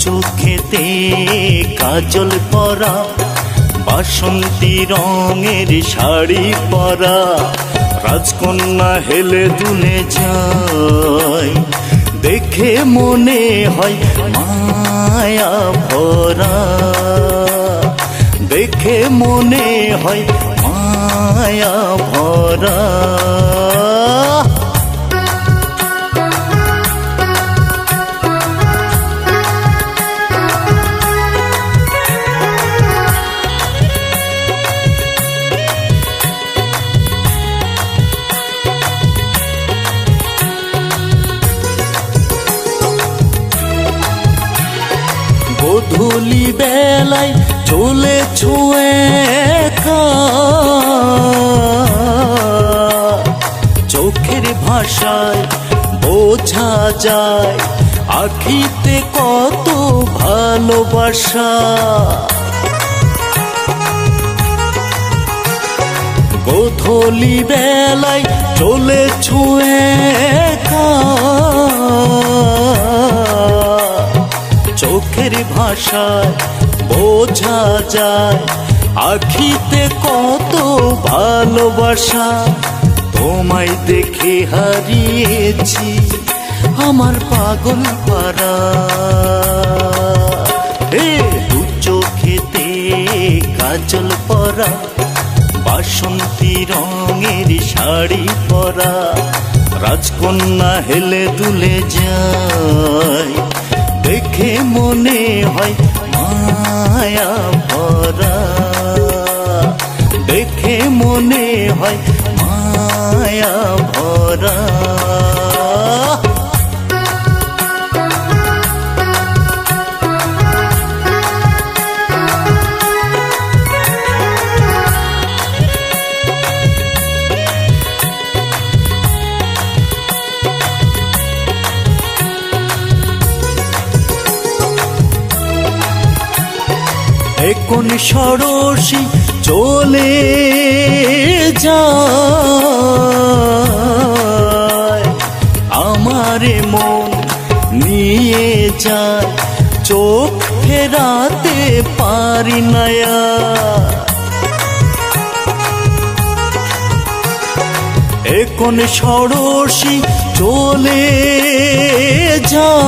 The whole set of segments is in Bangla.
চোখেতে কাজল পরা, বাসন্তী রঙের শাড়ি পরা, রাজকন্যা হেলে দুলে যায়, দেখে মনে হয় মায়া ভরা, দেখে মনে হয় মায়া ভরা। গোধূলি বেলায় চলেছ একা, চোখের ভাষায় বোঝা যায় আখিতে কত ভালোবাসা। গোধূলি বেলায় চলেছ একা, চোখের ভাষায় বোঝা যায় আখিতে কত ভালোবাসা। তোমায় দেখে হারিয়েছি আমার পাগল পারা, দু চোখেতে কাজল পরা, বাসন্তী রঙের শাড়ি পরা, রাজকন্যা হেলে দুলে যায়, দেখে মনে হয় মায়া ভরা, দেখে মনে হয় মায়া ভরা। কোন ষোড়শী চলে যায়, আমারে মন নিয়ে যায়, চোখ ফেরাতে পারি না। কোন ষোড়শী চলে যায়,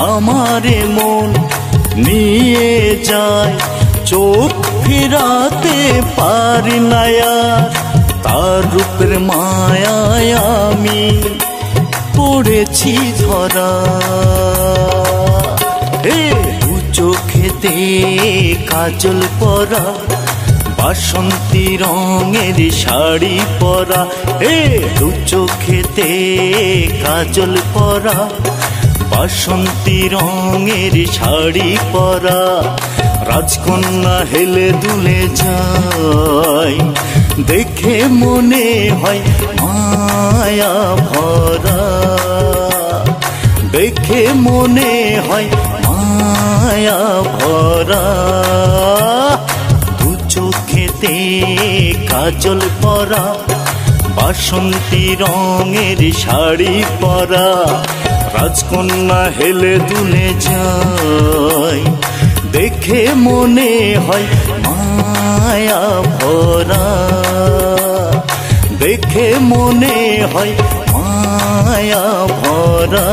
আমারে মন নিয়ে যায়, চোখ ফিরাতে পারি না। তার রূপের মায়ায় আমি পড়েছি ধরা, দু চোখেতে কাজল পরা, বাসন্তী রঙের শাড়ি পরা, দু চোখেতে কাজল পরা, বাসন্তী রঙের শাড়ি পরা, রাজকন্যা হেলে দুলে যায়, দেখে মনে হয় মায়া ভরা, দেখে মনে হয় মায়া ভরা। দু চোখেতে কাজল পরা, বাসন্তী রঙের শাড়ি পরা, রাজকন্যা হেলে দুলে যায়, দেখে মনে হয় মায়া ভরা, দেখে মনে হয় মায়া ভরা।